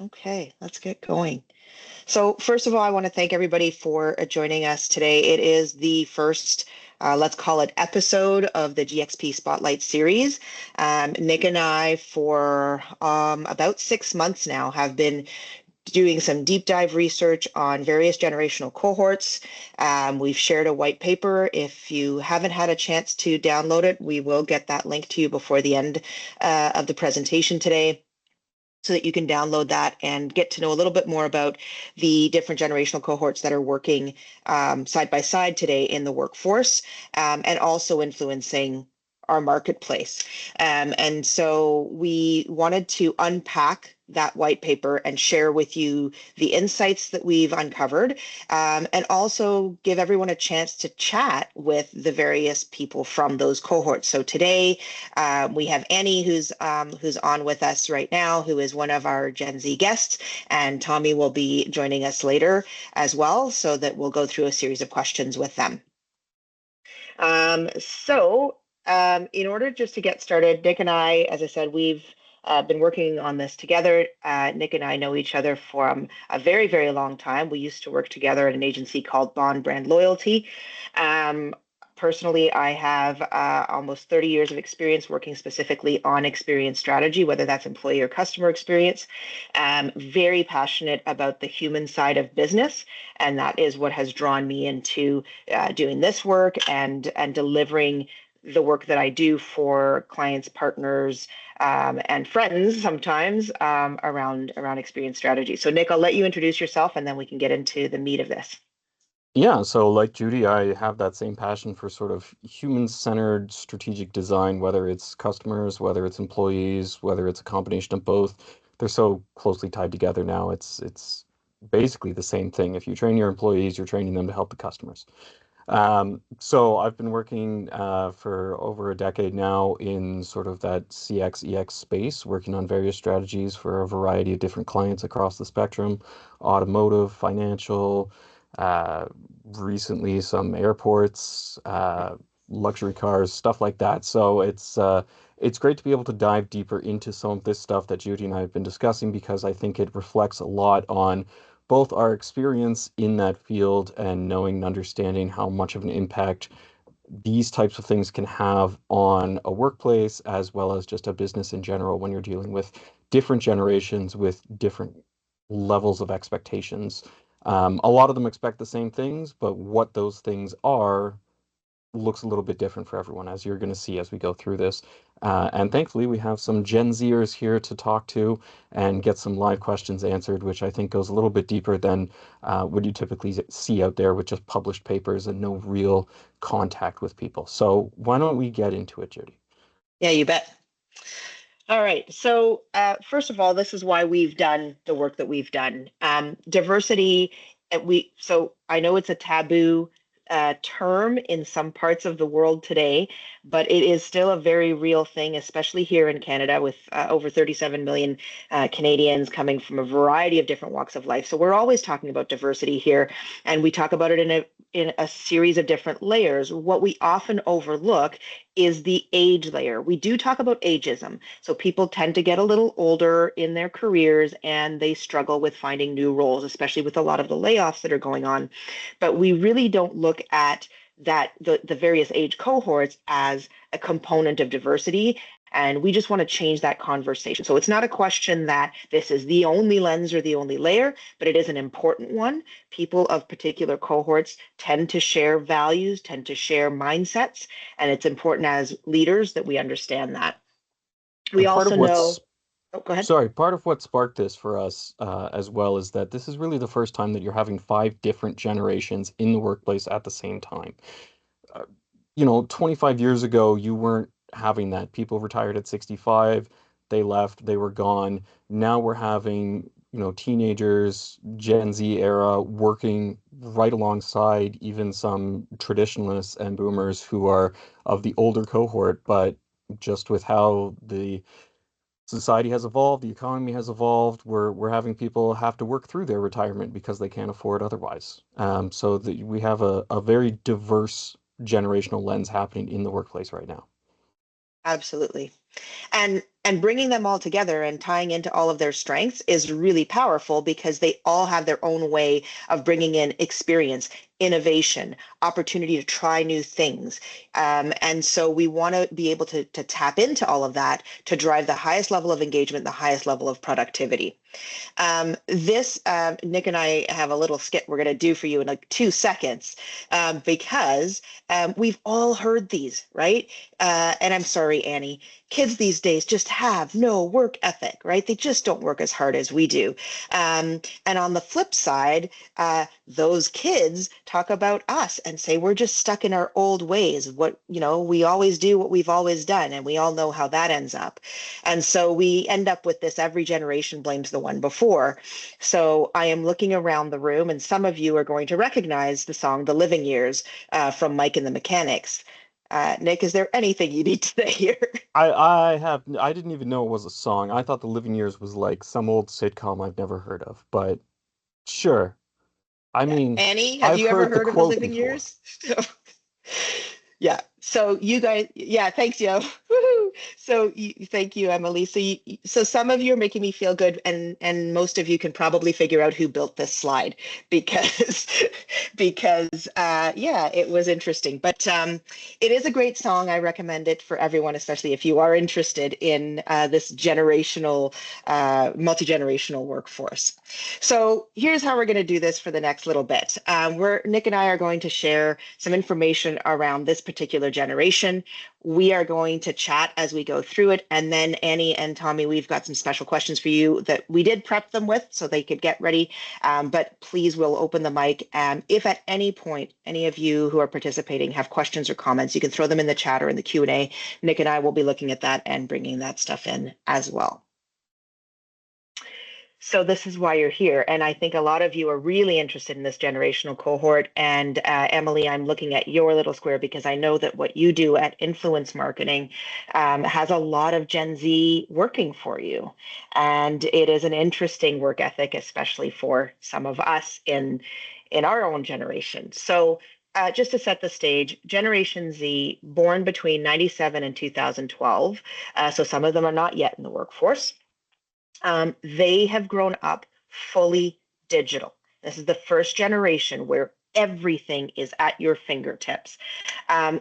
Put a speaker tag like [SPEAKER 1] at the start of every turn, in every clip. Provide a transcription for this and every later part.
[SPEAKER 1] Okay, let's get going. So, first of all, I want to thank everybody for joining us today. It is the first, let's call it episode of the GXP Spotlight Series. Nick and I, for about 6 months now, have been doing some deep dive research on various generational cohorts. We've shared a white paper. If you haven't had a chance to download it, we will get that link to you before the end of the presentation today, so that you can download that and get to know a little bit more about the different generational cohorts that are working side by side today in the workforce, and also influencing our marketplace. And so we wanted to unpack that white paper and share with you the insights that we've uncovered, and also give everyone a chance to chat with the various people from those cohorts. So today we have Annie, who's on with us right now, who is one of our Gen Z guests, and Tommy will be joining us later as well, so that we'll go through a series of questions with them. In order just to get started, Nick and I, as I said, we've been working on this together. Nick and I know each other from a very, very long time. We used to work together at an agency called Bond Brand Loyalty. Personally, I have almost 30 years of experience working specifically on experience strategy, whether that's employee or customer experience. Very passionate about the human side of business, and that is what has drawn me into doing this work and delivering the work that I do for clients, partners, and friends sometimes, around experience strategy. So Nick, I'll let you introduce yourself, and then we can get into the meat of this.
[SPEAKER 2] Yeah, so like Judy, I have that same passion for sort of human-centered strategic design, whether it's customers, whether it's employees, whether it's a combination of both. They're so closely tied together now. It's basically the same thing. If you train your employees, you're training them to help the customers. So I've been working for over a decade now in sort of that CX EX space, working on various strategies for a variety of different clients across the spectrum, automotive, financial, uh, recently some airports, luxury cars, stuff like that. So it's great to be able to dive deeper into some of this stuff that Judy and I have been discussing because I think it reflects a lot on both our experience in that field and knowing and understanding how much of an impact these types of things can have on a workplace as well as just a business in general when you're dealing with different generations with different levels of expectations. A lot of them expect the same things, but what those things are looks a little bit different for everyone, as you're going to see as we go through this. And thankfully, we have some Gen Zers here to talk to and get some live questions answered, which I think goes a little bit deeper than what you typically see out there with just published papers and no real contact with people. So why don't we get into it, Judy?
[SPEAKER 1] Yeah, you bet. All right. So, first of all, this is why we've done the work that we've done. Diversity, so I know it's a taboo term in some parts of the world today, but it is still a very real thing, especially here in Canada with over 37 million Canadians coming from a variety of different walks of life. So we're always talking about diversity here, and we talk about it in a series of different layers. What we often overlook is the age layer. We do talk about ageism. So people tend to get a little older in their careers and they struggle with finding new roles, especially with a lot of the layoffs that are going on. But we really don't look at the various age cohorts as a component of diversity. And we just want to change that conversation. So it's not a question that this is the only lens or the only layer, but it is an important one. People of particular cohorts tend to share values, tend to share mindsets, and it's important as leaders that we understand that. We
[SPEAKER 2] And part
[SPEAKER 1] also
[SPEAKER 2] of
[SPEAKER 1] know,
[SPEAKER 2] what's
[SPEAKER 1] oh, go ahead.
[SPEAKER 2] Sorry, part of what sparked this for us as well is that this is really the first time that you're having five different generations in the workplace at the same time. Uh, 25 years ago, you weren't having that. People retired at 65, they left, they were gone. Now we're having, teenagers, Gen Z era working right alongside even some traditionalists and boomers who are of the older cohort, but just with how the society has evolved, the economy has evolved. We're having people have to work through their retirement because they can't afford otherwise. So that we have a very diverse generational lens happening in the workplace right now.
[SPEAKER 1] Absolutely. And And bringing them all together and tying into all of their strengths is really powerful because they all have their own way of bringing in experience, innovation, opportunity to try new things. And so we want to be able to tap into all of that to drive the highest level of engagement, the highest level of productivity. Nick and I have a little skit we're going to do for you in like 2 seconds because we've all heard these, right? And I'm sorry, Annie, kids these days just have no work ethic, right? They just don't work as hard as we do. And on the flip side, those kids talk about us and say we're just stuck in our old ways. We always do what we've always done, and we all know how that ends up. And so we end up with this every generation blames the one before. So I am looking around the room, and some of you are going to recognize the song The Living Years from Mike and the Mechanics. Nick, is there anything you need to say here?
[SPEAKER 2] I didn't even know it was a song. I thought The Living Years was like some old sitcom I've never heard of, but sure. I mean,
[SPEAKER 1] Annie, have
[SPEAKER 2] I've
[SPEAKER 1] you ever
[SPEAKER 2] heard the
[SPEAKER 1] heard of The
[SPEAKER 2] quote
[SPEAKER 1] Living
[SPEAKER 2] before.
[SPEAKER 1] Years? Yeah. So you guys, yeah, thanks, yo. Woohoo. Thank you, Emily. So some of you are making me feel good, and most of you can probably figure out who built this slide because yeah, it was interesting. But it is a great song. I recommend it for everyone, especially if you are interested in this multi-generational workforce. So here's how we're going to do this for the next little bit. Nick and I are going to share some information around this particular generation. We are going to chat as we go through it. And then Annie and Tommy, we've got some special questions for you that we did prep them with so they could get ready. But please, we'll open the mic. If at any point, any of you who are participating have questions or comments, you can throw them in the chat or in the Q&A. Nick and I will be looking at that and bringing that stuff in as well. So this is why you're here. And I think a lot of you are really interested in this generational cohort. And Emily, I'm looking at your little square because I know that what you do at Influence Marketing has a lot of Gen Z working for you. And it is an interesting work ethic, especially for some of us in our own generation. So just to set the stage, Generation Z, born between 97 and 2012. So some of them are not yet in the workforce. They have grown up fully digital. This is the first generation where everything is at your fingertips.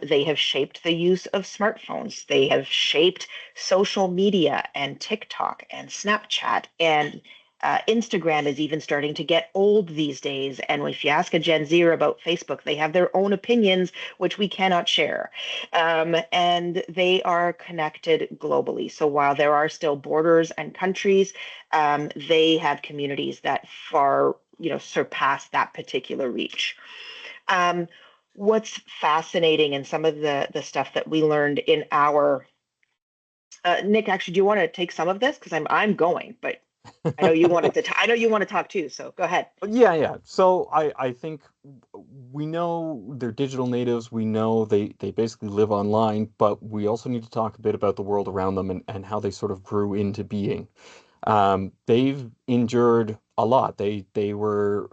[SPEAKER 1] They have shaped the use of smartphones. They have shaped social media and TikTok and Snapchat and Instagram is even starting to get old these days. And if you ask a Gen Zer about Facebook, they have their own opinions, which we cannot share. And they are connected globally. So while there are still borders and countries, they have communities that far, surpass that particular reach. What's fascinating and some of the stuff that we learned in our Nick, actually, do you want to take some of this? Because I'm going, but I know you wanted to. I know you want to talk too. So go ahead.
[SPEAKER 2] Yeah, yeah. So I think we know they're digital natives. We know they basically live online, but we also need to talk a bit about the world around them and how they sort of grew into being. They've endured a lot. They were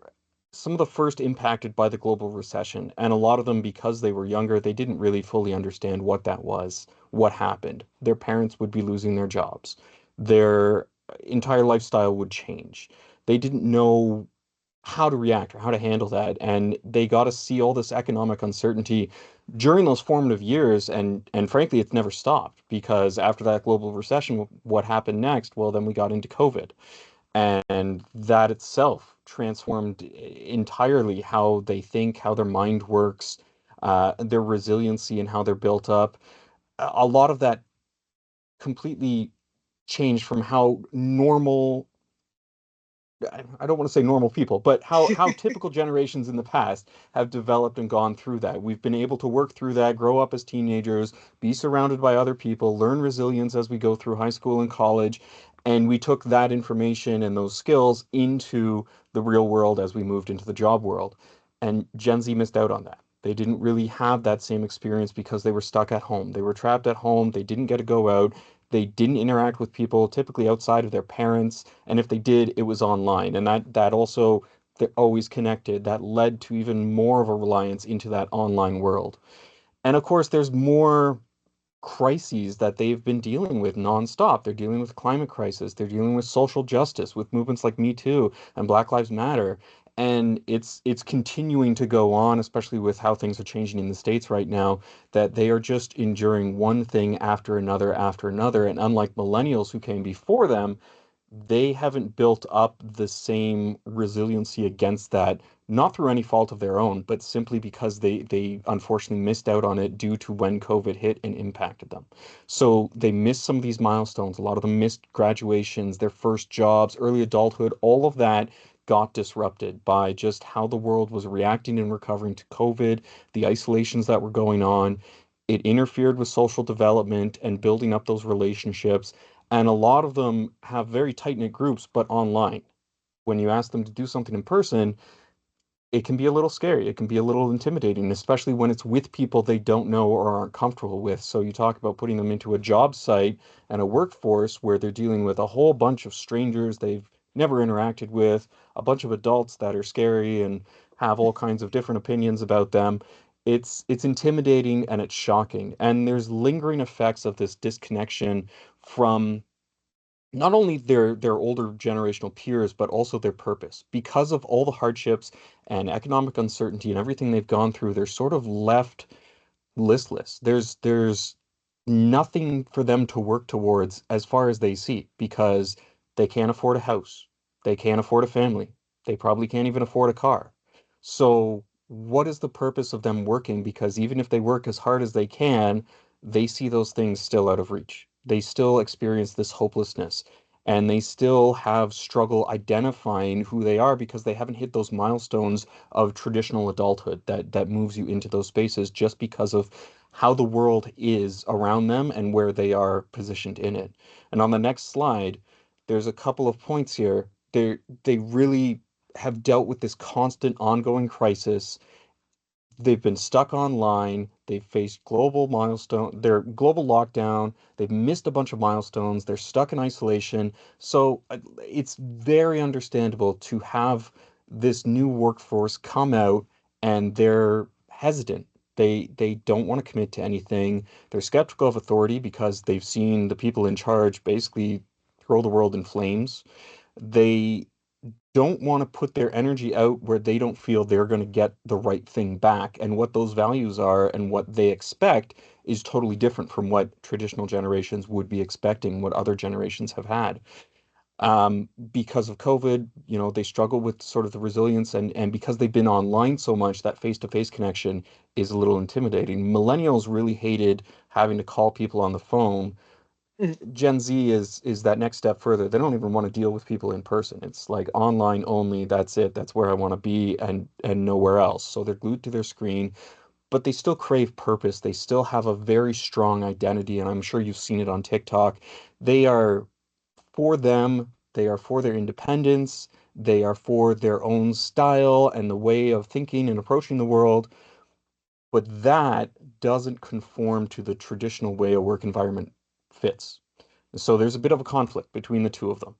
[SPEAKER 2] some of the first impacted by the global recession, and a lot of them, because they were younger, they didn't really fully understand what that was, what happened. Their parents would be losing their jobs. Their entire lifestyle would change. They didn't know how to react or how to handle that, and they got to see all this economic uncertainty during those formative years, and frankly, it's never stopped because after that global recession, what happened next? Well, then we got into COVID, and that itself transformed entirely how they think, how their mind works, their resiliency, and how they're built up. A lot of that completely changed from how normal, I don't want to say normal people, but how typical generations in the past have developed and gone through that. We've been able to work through that, grow up as teenagers, be surrounded by other people, learn resilience as we go through high school and college, and we took that information and those skills into the real world as we moved into the job world. And Gen Z missed out on that. They didn't really have that same experience because they were stuck at home. They were trapped at home. They didn't get to go out. They didn't interact with people typically outside of their parents, and if they did, it was online. And that also, they're always connected. That led to even more of a reliance into that online world. And of course, there's more. crises that they've been dealing with nonstop. They're dealing with climate crisis. They're dealing with social justice, with movements like Me Too and Black Lives Matter. And it's continuing to go on, especially with how things are changing in the States right now, that they are just enduring one thing after another after another. And unlike millennials who came before them, they haven't built up the same resiliency against that, not through any fault of their own, but simply because they unfortunately missed out on it due to when COVID hit and impacted them. So they missed some of these milestones. A lot of them missed graduations, their first jobs, early adulthood, all of that got disrupted by just how the world was reacting and recovering to COVID, the isolations that were going on. It interfered with social development and building up those relationships, and a lot of them have very tight-knit groups, but online. When you ask them to do something in person, it can be a little scary. It can be a little intimidating, especially when it's with people they don't know or aren't comfortable with. So you talk about putting them into a job site and a workforce where they're dealing with a whole bunch of strangers they've never interacted with, a bunch of adults that are scary and have all kinds of different opinions about them. It's intimidating and it's shocking. And there's lingering effects of this disconnection from not only their older generational peers, but also their purpose. Because of all the hardships and economic uncertainty and everything they've gone through, they're sort of left listless. There's nothing for them to work towards as far as they see because they can't afford a house. They can't afford a family. They probably can't even afford a car. So what is the purpose of them working? Because even if they work as hard as they can, they see those things still out of reach. They still experience this hopelessness and they still have struggle identifying who they are because they haven't hit those milestones of traditional adulthood that moves you into those spaces just because of how the world is around them and where they are positioned in it. And on the next slide, there's a couple of points here. They really have dealt with this constant ongoing crisis. They've been stuck online. They've faced their global lockdown. They've missed a bunch of milestones. They're stuck in isolation. So it's very understandable to have this new workforce come out and they're hesitant. They don't want to commit to anything. They're skeptical of authority because they've seen the people in charge basically throw the world in flames. They don't want to put their energy out where they don't feel they're going to get the right thing back. And what those values are and what they expect is totally different from what traditional generations would be expecting, what other generations have had. Because of COVID, they struggle with sort of the resilience and because they've been online so much, that face-to-face connection is a little intimidating. Millennials really hated having to call people on the phone. Gen Z is that next step further. They don't even want to deal with people in person. It's like online only. That's it. That's where I want to be and nowhere else. So they're glued to their screen, but they still crave purpose. They still have a very strong identity, and I'm sure you've seen it on TikTok. They are for them. They are for their independence. They are for their own style and the way of thinking and approaching the world. But that doesn't conform to the traditional way a work environment fits. So there's a bit of a conflict between the two of them.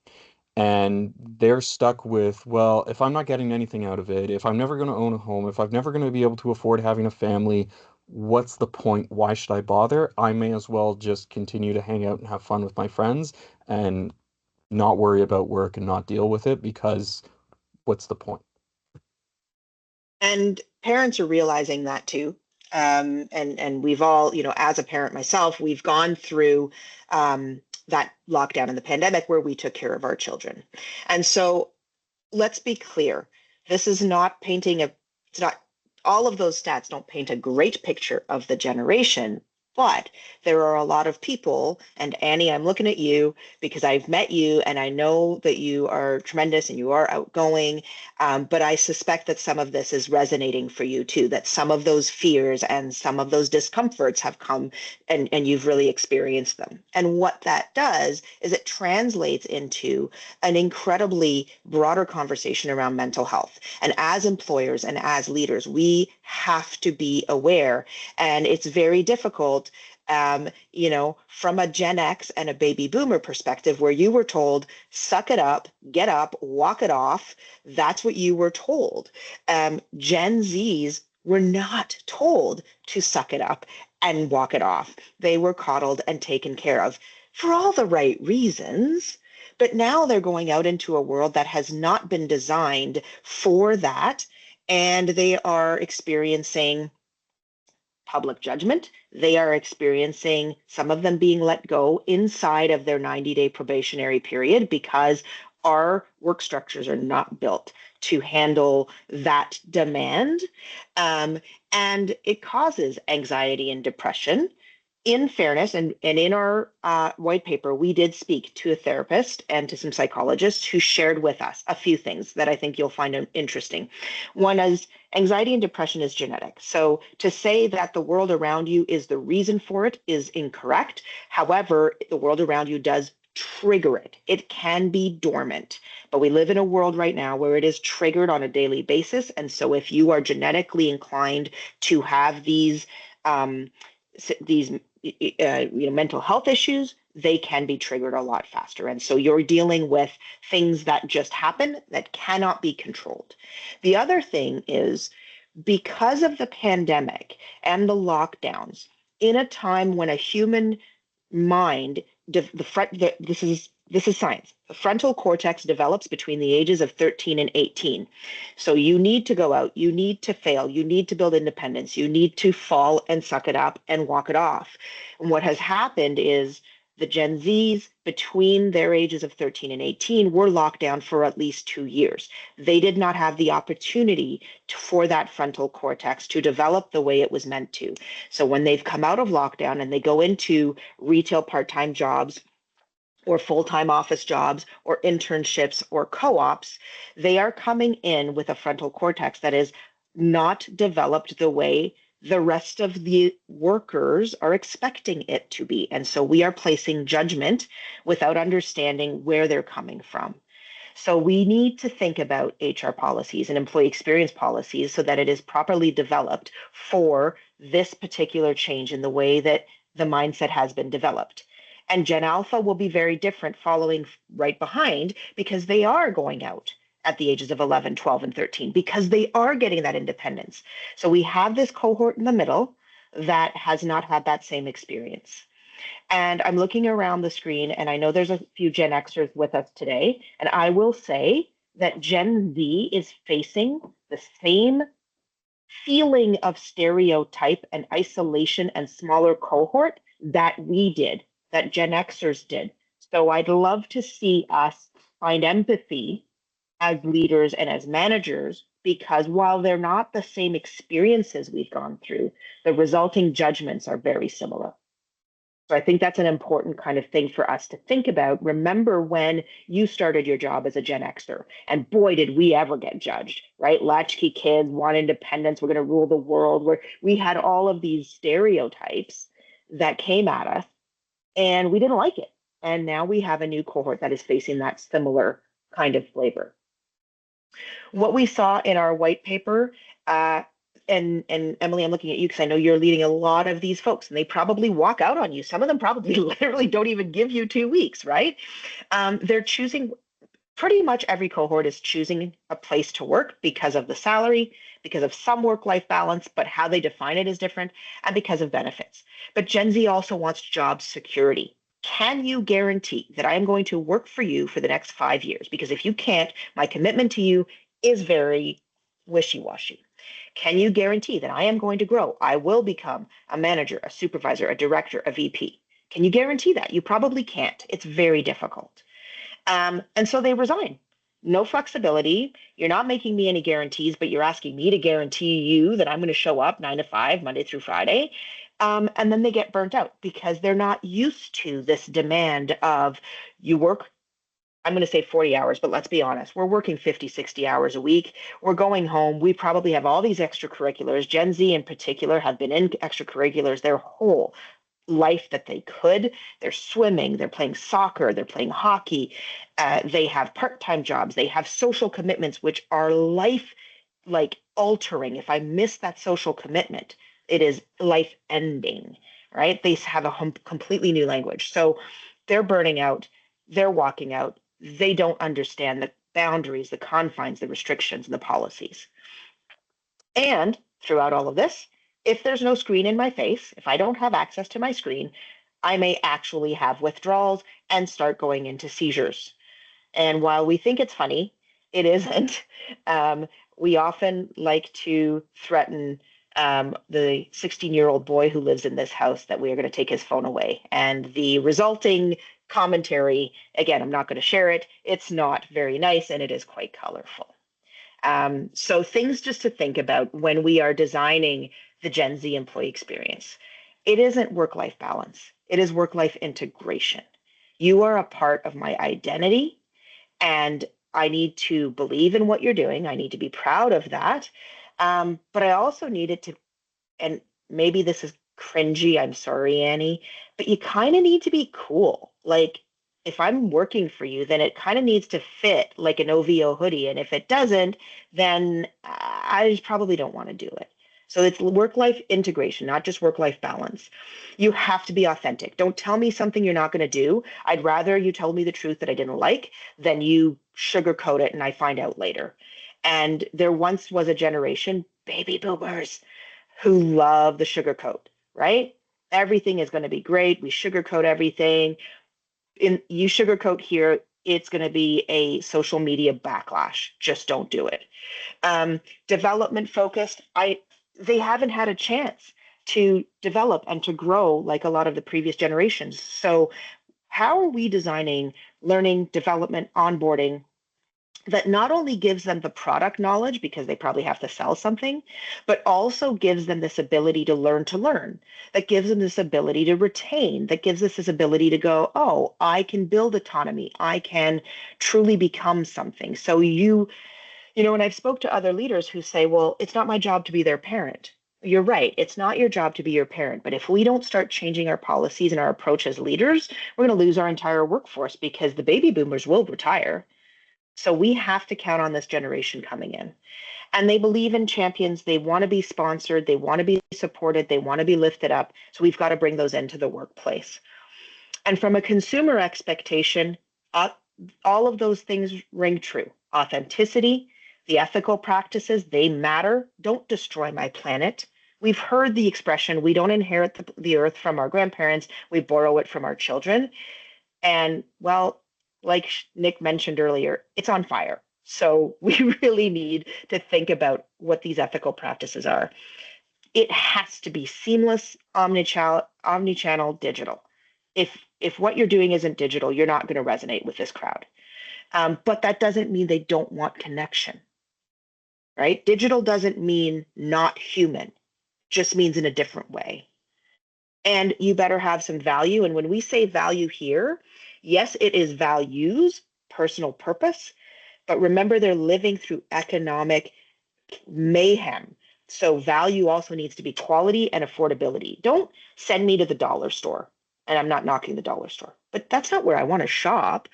[SPEAKER 2] And they're stuck with, well, if I'm not getting anything out of it, if I'm never going to own a home, if I'm never going to be able to afford having a family, what's the point? Why should I bother? I may as well just continue to hang out and have fun with my friends and not worry about work and not deal with it because what's the point?
[SPEAKER 1] And parents are realizing that too. And we've all, as a parent myself, we've gone through that lockdown and the pandemic where we took care of our children. And so let's be clear. This is not painting it's not, all of those stats don't paint a great picture of the generation, but there are a lot of people, and Annie, I'm looking at you because I've met you and I know that you are tremendous and you are outgoing. But I suspect that some of this is resonating for you too, that some of those fears and some of those discomforts have come and you've really experienced them. And what that does is it translates into an incredibly broader conversation around mental health. And as employers and as leaders, we have to be aware. And it's very difficult, from a Gen X and a baby boomer perspective, where you were told, suck it up, walk it off. That's what you were told. Gen Zs were not told to suck it up. and walk it off. They were coddled and taken care of for all the right reasons. But now they're going out into a world that has not been designed for that. And they are experiencing public judgment. They are experiencing some of them being let go inside of their 90-day probationary period because our work structures are not built to handle that demand. Um, and it causes anxiety and depression. In fairness, and in our white paper, we did speak to a therapist and to some psychologists who shared with us a few things that I think you'll find interesting. One is anxiety and depression is genetic. So to say that the world around you is the reason for it is incorrect. However, the world around you does trigger it. It can be dormant, but we live in a world right now where it is triggered on a daily basis. And so if you are genetically inclined to have um, these mental health issues, they can be triggered a lot faster. And so you're dealing with things that just happen that cannot be controlled. The other thing is because of the pandemic and the lockdowns, in a time when a human mind, this is science. The frontal cortex develops between the ages of 13 and 18. So you need to go out, you need to fail, you need to build independence, you need to fall and suck it up and walk it off. And what has happened is the Gen Zs between their ages of 13 and 18 were locked down for at least 2 years. They did not have the opportunity for that frontal cortex to develop the way it was meant to. So when they've come out of lockdown and they go into retail part-time jobs or full-time office jobs or internships or co-ops, they are coming in with a frontal cortex that is not developed the way the rest of the workers are expecting it to be. And so we are placing judgment without understanding where they're coming from. So we need to think about HR policies and employee experience policies so that it is properly developed for this particular change in the way that the mindset has been developed. And Gen Alpha will be very different following right behind because they are going out at the ages of 11, 12, and 13 because they are getting that independence. So we have this cohort in the middle that has not had that same experience. And I'm looking around the screen, and I know there's a few Gen Xers with us today. And I will say that Gen Z is facing the same feeling of stereotype and isolation and smaller cohort that we did, that Gen Xers did. So I'd love to see us find empathy as leaders and as managers, because while they're not the same experiences we've gone through, the resulting judgments are very similar. So I think that's an important kind of thing for us to think about. Remember when you started your job as a Gen Xer, and boy, did we ever get judged, right? Latchkey kids, want independence, we're going to rule the world. Where we had all of these stereotypes that came at us, and we didn't like it. And now we have a new cohort that is facing that similar kind of flavor. What we saw in our white paper, and Emily, I'm looking at you because I know you're leading a lot of these folks, and they probably walk out on you. Some of them probably literally don't even give you 2 weeks, right? They're choosing, pretty much every cohort is choosing a place to work because of the salary, because of some work-life balance, but how they define it is different, and because of benefits. But Gen Z also wants job security. Can you guarantee that I am going to work for you for the next 5 years? Because if you can't, my commitment to you is very wishy-washy. Can you guarantee that I am going to grow? I will become a manager, a supervisor, a director, a VP. Can you guarantee that? You probably can't. It's very difficult. And so they resign. No flexibility. You're not making me any guarantees, but you're asking me to guarantee you that I'm going to show up 9 to 5, Monday through Friday. And then they get burnt out because they're not used to this demand of you work, I'm going to say 40 hours, but let's be honest, we're working 50, 60 hours a week. We're going home. We probably have all these extracurriculars. Gen Z in particular have been in extracurriculars their whole life that they could. They're swimming, they're playing soccer, they're playing hockey. They have part-time jobs. They have social commitments, which are life like altering. If I miss that social commitment, it is life ending, right? They have a completely new language. So they're burning out, they're walking out. They don't understand the boundaries, the confines, the restrictions, and the policies. And throughout all of this, If there's no screen in my face, if I don't have access to my screen, I may actually have withdrawals and start going into seizures. And while we think it's funny, it isn't. Um, we often like to threaten the 16-year-old boy who lives in this house that we are going to take his phone away. And the resulting commentary, again, I'm not going to share it. It's not very nice and it is quite colorful. So things just to think about when we are designing the Gen Z employee experience. It isn't work-life balance. It is work-life integration. You are a part of my identity, and I need to believe in what you're doing. I need to be proud of that. But I also need it to, and maybe this is cringy, I'm sorry, Annie, but you kind of need to be cool. Like, if I'm working for you, then it kind of needs to fit like an OVO hoodie. And if it doesn't, then I probably don't want to do it. So it's work life integration, not just work life balance. You have to be authentic. Don't tell me something you're not going to do. I'd rather you tell me the truth that I didn't like than you sugarcoat it and I find out later. And there once was a generation, baby boomers, who love the sugarcoat, right? Everything is going to be great. We sugarcoat everything. You sugarcoat here, it's going to be a social media backlash. Just don't do it. Development focused, they haven't had a chance to develop and to grow like a lot of the previous generations. So how are we designing learning, development, onboarding that not only gives them the product knowledge because they probably have to sell something, but also gives them this ability to learn, that gives them this ability to retain, that gives us this ability to go, oh, I can build autonomy. I can truly become something. So when I've spoke to other leaders who say, well, it's not my job to be their parent. You're right. It's not your job to be your parent. But if we don't start changing our policies and our approach as leaders, we're going to lose our entire workforce because the baby boomers will retire. So we have to count on this generation coming in. And they believe in champions. They want to be sponsored. They want to be supported. They want to be lifted up. So we've got to bring those into the workplace. And from a consumer expectation, uh, all of those things ring true. Authenticity, the ethical practices, they matter. Don't destroy my planet. We've heard the expression, we don't inherit the earth from our grandparents, we borrow it from our children. And well, like Nick mentioned earlier, it's on fire. So we really need to think about what these ethical practices are. It has to be seamless, omnichannel digital. If what you're doing isn't digital, you're not going to resonate with this crowd. But that doesn't mean they don't want connection, right? Digital doesn't mean not human, just means in a different way. And you better have some value. And when we say value here, yes, it is values, personal purpose, but remember they're living through economic mayhem. So value also needs to be quality and affordability. Don't send me to the dollar store. And I'm not knocking the dollar store, but that's not where I want to shop.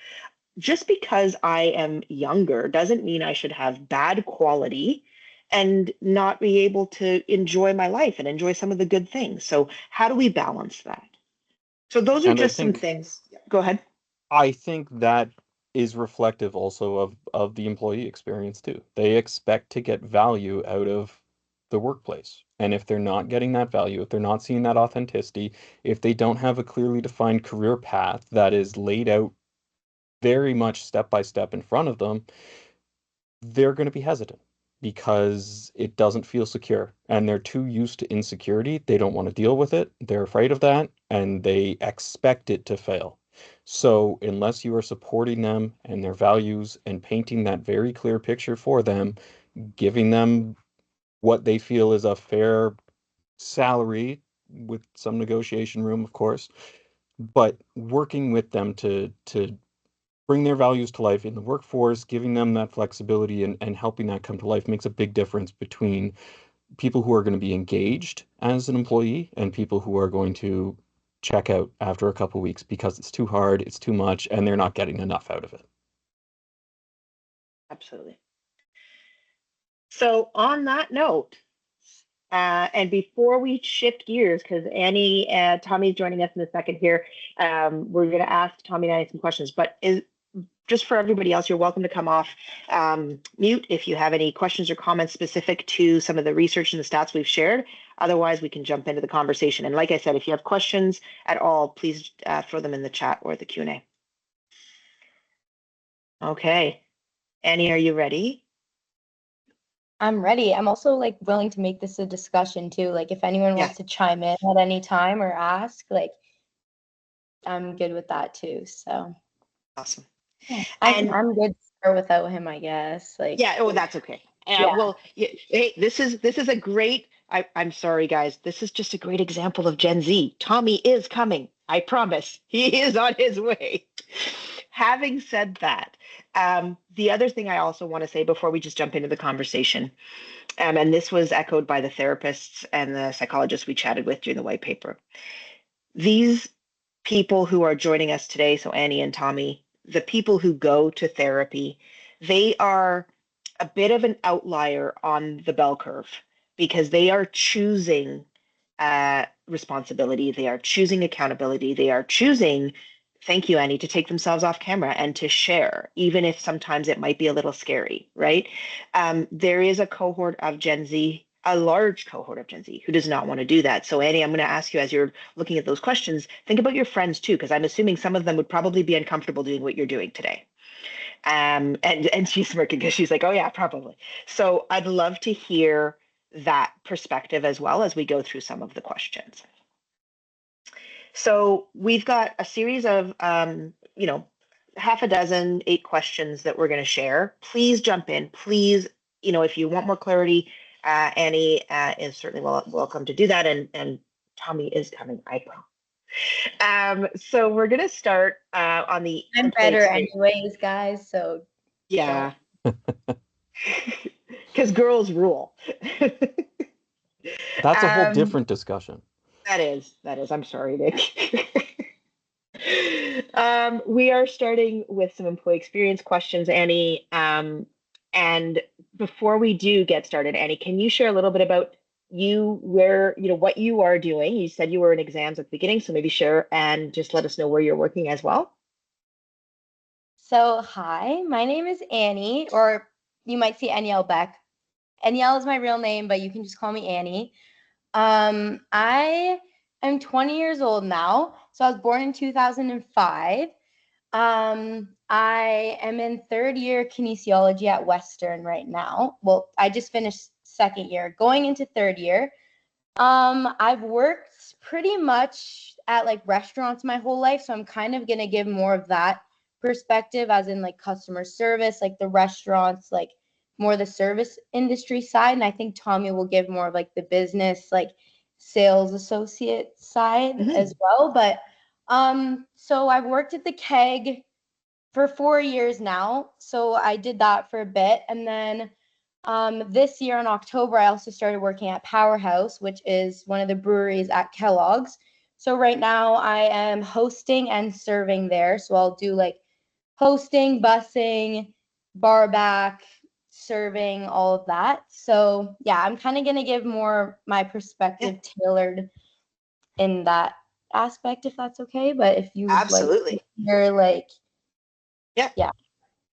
[SPEAKER 1] Just because I am younger doesn't mean I should have bad quality and not be able to enjoy my life and enjoy some of the good things. So, how do we balance that? So, those are
[SPEAKER 2] And
[SPEAKER 1] just some things. Go ahead.
[SPEAKER 2] I think that is reflective also of the employee experience too. They expect to get value out of the workplace. And if they're not getting that value, if they're not seeing that authenticity, if they don't have a clearly defined career path that is laid out very much step by step in front of them, they're going to be hesitant because it doesn't feel secure and they're too used to insecurity. They don't want to deal with it. They're afraid of that and they expect it to fail. So, unless you are supporting them and their values and painting that very clear picture for them, giving them what they feel is a fair salary with some negotiation room, of course, but working with them to bring their values to life in the workforce, giving them that flexibility and helping that come to life makes a big difference between people who are going to be engaged as an employee and people who are going to check out after a couple weeks because it's too hard, it's too much, and they're not getting enough out of it.
[SPEAKER 1] Absolutely. So, on that note, and before we shift gears, because Annie, Tommy's joining us in a second here, we're going to ask Tommy and I some questions. But just for everybody else, you're welcome to come off mute if you have any questions or comments specific to some of the research and the stats we've shared. Otherwise, we can jump into the conversation. And like I said, if you have questions at all, please throw them in the chat or the Q&A. Okay. Annie, are you ready?
[SPEAKER 3] I'm ready. I'm also like willing to make this a discussion too. Like if anyone wants to chime in at any time or ask, like I'm good with that too. So
[SPEAKER 1] awesome.
[SPEAKER 3] Yeah. I'm good to start without him, I guess. Like
[SPEAKER 1] that's okay. Well, hey, this is a great. I'm sorry, guys. This is just a great example of Gen Z. Tommy is coming. I promise. He is on his way. Having said that, the other thing I also want to say before we just jump into the conversation, and this was echoed by the therapists and the psychologists we chatted with during the white paper. These people who are joining us today, so Annie and Tommy, the people who go to therapy, they are a bit of an outlier on the bell curve because they are choosing responsibility, they are choosing accountability, they are choosing, thank you, Annie, to take themselves off camera and to share, even if sometimes it might be a little scary, right? There is a cohort of Gen Z, a large cohort of Gen Z who does not want to do that. So Annie, I'm going to ask you as you're looking at those questions, think about your friends too, because I'm assuming some of them would probably be uncomfortable doing what you're doing today. And she's smirking because she's like, oh yeah, probably. So I'd love to hear that perspective as well as we go through some of the questions. So we've got a series of, half a dozen, 8 questions that we're going to share. Please jump in. Please, if you want more clarity, Annie is certainly welcome to do that. And Tommy is coming, I promise. So we're going to start on the.
[SPEAKER 3] I'm better anyways, guys. So
[SPEAKER 1] yeah. Because girls rule.
[SPEAKER 2] That's a whole different discussion.
[SPEAKER 1] That is. I'm sorry, Nick. We are starting with some employee experience questions, Annie. And before we do get started, Annie, can you share a little bit about what you are doing? You said you were in exams at the beginning, so maybe share and just let us know where you're working as well.
[SPEAKER 3] So, hi, my name is Annie, or you might see Anielle Beck. Anielle is my real name, but you can just call me Annie. I am 20 years old now. So I was born in 2005. I am in 3rd year kinesiology at Western right now. Well, I just finished 2nd year, going into 3rd year. I've worked pretty much at like restaurants my whole life, so I'm kind of gonna give more of that perspective, as in like customer service, like the restaurants, like more the service industry side. And I think Tommy will give more of like the business, like sales associate side as well. But so I've worked at the Keg for 4 years now. So I did that for a bit. And then this year in October, I also started working at Powerhouse, which is one of the breweries at Kellogg's. So right now I am hosting and serving there. So I'll do like hosting, busing, bar back, serving, all of that. So yeah, I'm kind of going to give more my perspective tailored in that aspect, if that's okay. But if you would
[SPEAKER 1] absolutely
[SPEAKER 3] like to hear, like, yeah.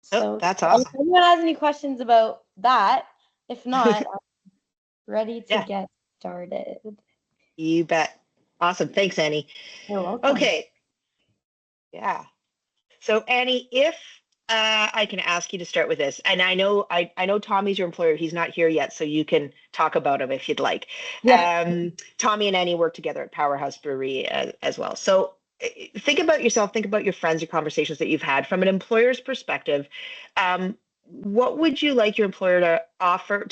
[SPEAKER 1] So that's awesome.
[SPEAKER 3] If anyone has any questions about that, if not, I'm ready to get started.
[SPEAKER 1] You bet. Awesome. Thanks, Annie.
[SPEAKER 3] You're welcome.
[SPEAKER 1] Okay. Yeah. So Annie, if I can ask you to start with this, and I know Tommy's your employer. He's not here yet, so you can talk about him if you'd like. Yeah. Tommy and Annie work together at Powerhouse Brewery as well. So think about yourself, think about your friends, your conversations that you've had from an employer's perspective. What would you like your employer to offer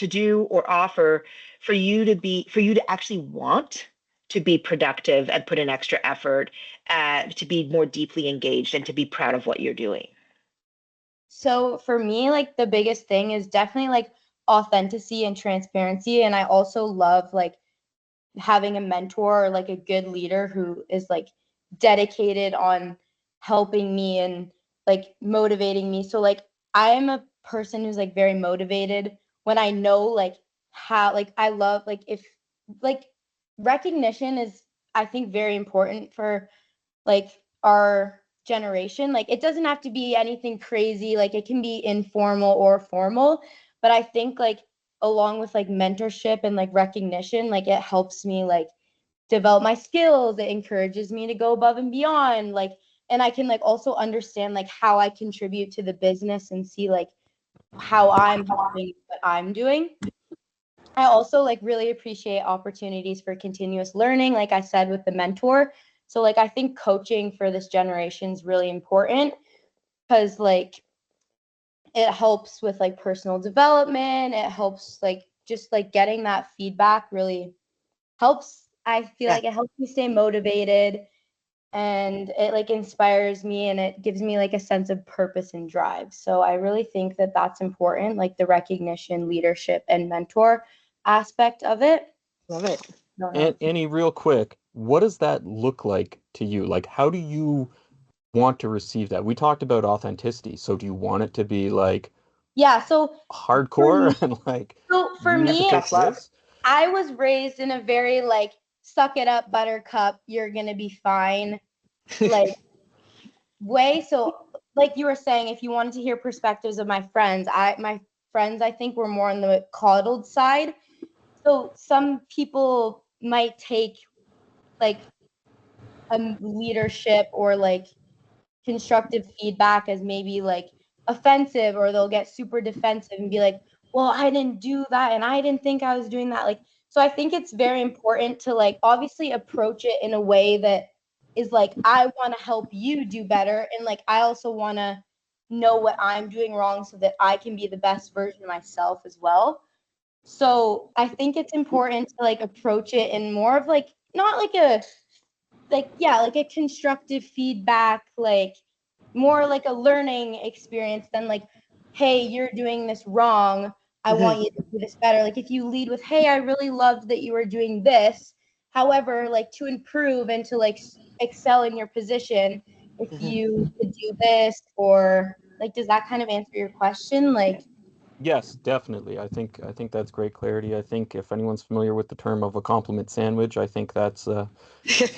[SPEAKER 1] for you to actually want to be productive and put in extra effort, to be more deeply engaged and to be proud of what you're doing?
[SPEAKER 3] So for me, like the biggest thing is definitely like authenticity and transparency. And I also love like having a mentor or like a good leader who is like dedicated on helping me and like motivating me. So like I am a person who's like very motivated when I know like how, like I love, like if like recognition is, I think, very important for like our generation. Like it doesn't have to be anything crazy, like it can be informal or formal, but I think like along with like mentorship and like recognition, like it helps me like develop my skills. It encourages me to go above and beyond, like, and I can like also understand like how I contribute to the business and see like how I'm helping what I'm doing. I also like really appreciate opportunities for continuous learning, like I said with the mentor. So like I think coaching for this generation is really important because like it helps with like personal development. It helps like just like getting that feedback really helps. I feel like it helps me stay motivated, and it like inspires me, and it gives me like a sense of purpose and drive. So I really think that that's important, like the recognition, leadership, and mentor aspect of it.
[SPEAKER 1] Love it.
[SPEAKER 2] And Annie, real quick, what does that look like to you? Like, how do you want to receive that? We talked about authenticity. So do you want it to be like
[SPEAKER 3] so
[SPEAKER 2] hardcore and like
[SPEAKER 3] for
[SPEAKER 2] you need to
[SPEAKER 3] me,
[SPEAKER 2] fix this?
[SPEAKER 3] I was raised in a very like suck it up buttercup, you're gonna be fine like way. So like you were saying, if you wanted to hear perspectives of my friends, my friends I think were more on the coddled side. So some people might take like a leadership or like constructive feedback as maybe like offensive, or they'll get super defensive and be like, well, I didn't do that and I didn't think I was doing that. Like, so I think it's very important to like obviously approach it in a way that is like, I want to help you do better, and like I also want to know what I'm doing wrong so that I can be the best version of myself as well. So I think it's important to like approach it in more of like not like a like a constructive feedback, like more like a learning experience than like, hey, you're doing this wrong, I want you to do this better. Like if you lead with, hey, I really loved that you were doing this, however, like to improve and to like excel in your position, if you could do this, or like, does that kind of answer your question? Like,
[SPEAKER 2] Yes, definitely. I think that's great clarity. I think if anyone's familiar with the term of a compliment sandwich, I think that's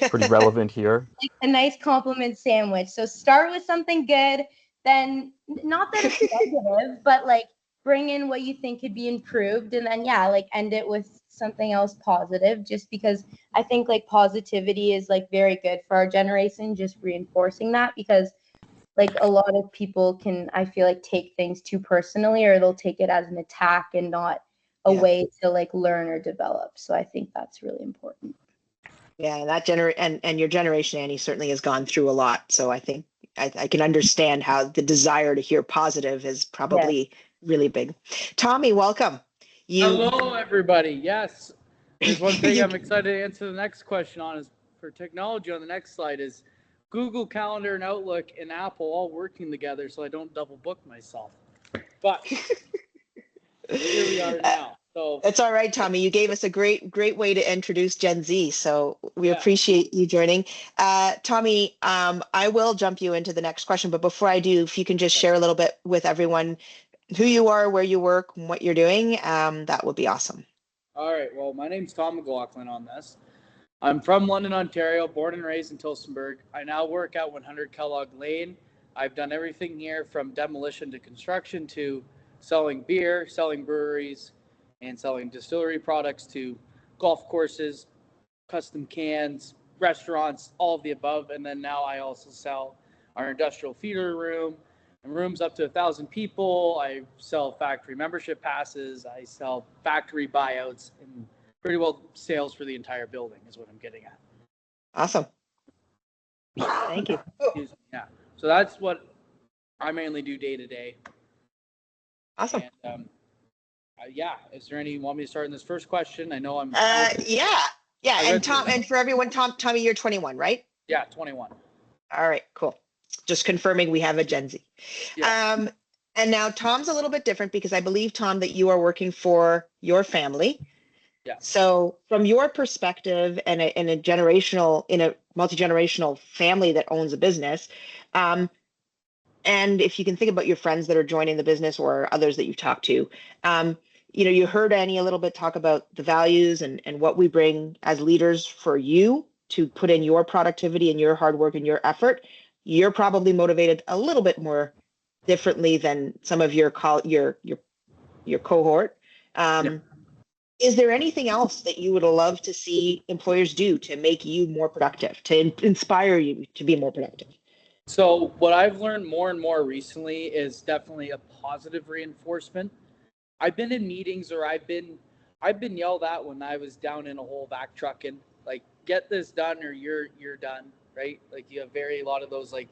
[SPEAKER 2] pretty relevant here.
[SPEAKER 3] like a nice compliment sandwich. So start with something good, then not that it's negative, but like bring in what you think could be improved, and then like end it with something else positive, just because I think like positivity is like very good for our generation, just reinforcing that, because like a lot of people can, I feel like, take things too personally, or they'll take it as an attack and not a way to like learn or develop. So I think that's really important.
[SPEAKER 1] Yeah, that and your generation, Annie, certainly has gone through a lot. So I think I can understand how the desire to hear positive is probably really big. Tommy, welcome.
[SPEAKER 4] Hello, everybody. Yes, there's one thing I'm excited to answer the next question on is for technology on the next slide is Google Calendar and Outlook and Apple all working together so I don't double book myself. But here we are now. So
[SPEAKER 1] it's all right, Tommy. You gave us a great way to introduce Gen Z. So we appreciate you joining. Tommy, I will jump you into the next question, but before I do, if you can just share a little bit with everyone who you are, where you work, and what you're doing, that would be awesome.
[SPEAKER 4] All right. Well, my name's Tom McLaughlin on this. I'm from London, Ontario, born and raised in Tillsonburg. I now work at 100 Kellogg Lane. I've done everything here from demolition to construction to selling beer, selling breweries, and selling distillery products to golf courses, custom cans, restaurants, all of the above. And then now I also sell our industrial feeder room and rooms up to 1,000 people. I sell factory membership passes. I sell factory buyouts, and pretty well sales for the entire building is what I'm getting at.
[SPEAKER 1] Awesome. Thank you.
[SPEAKER 4] Yeah. So that's what I mainly do day to day.
[SPEAKER 1] Awesome.
[SPEAKER 4] And, is there any, you want me to start in this first question? I know I'm.
[SPEAKER 1] Yeah. And Tom, and for everyone, Tommy, you're 21, right?
[SPEAKER 4] Yeah, 21.
[SPEAKER 1] All right, cool. Just confirming we have a Gen Z. Yeah. And now Tom's a little bit different because I believe, Tom, that you are working for your family.
[SPEAKER 4] Yeah.
[SPEAKER 1] So from your perspective and in a multi-generational family that owns a business, and if you can think about your friends that are joining the business or others that you've talked to, you heard Annie a little bit talk about the values and what we bring as leaders for you to put in your productivity and your hard work and your effort. You're probably motivated a little bit more differently than some of your cohort. Is there anything else that you would love to see employers do to make you more productive, to inspire you to be more productive?
[SPEAKER 4] So what I've learned more and more recently is definitely a positive reinforcement. I've been in meetings, or I've been yelled at when I was down in a hole back trucking, like, get this done or you're done, right? Like, you have a lot of those, like,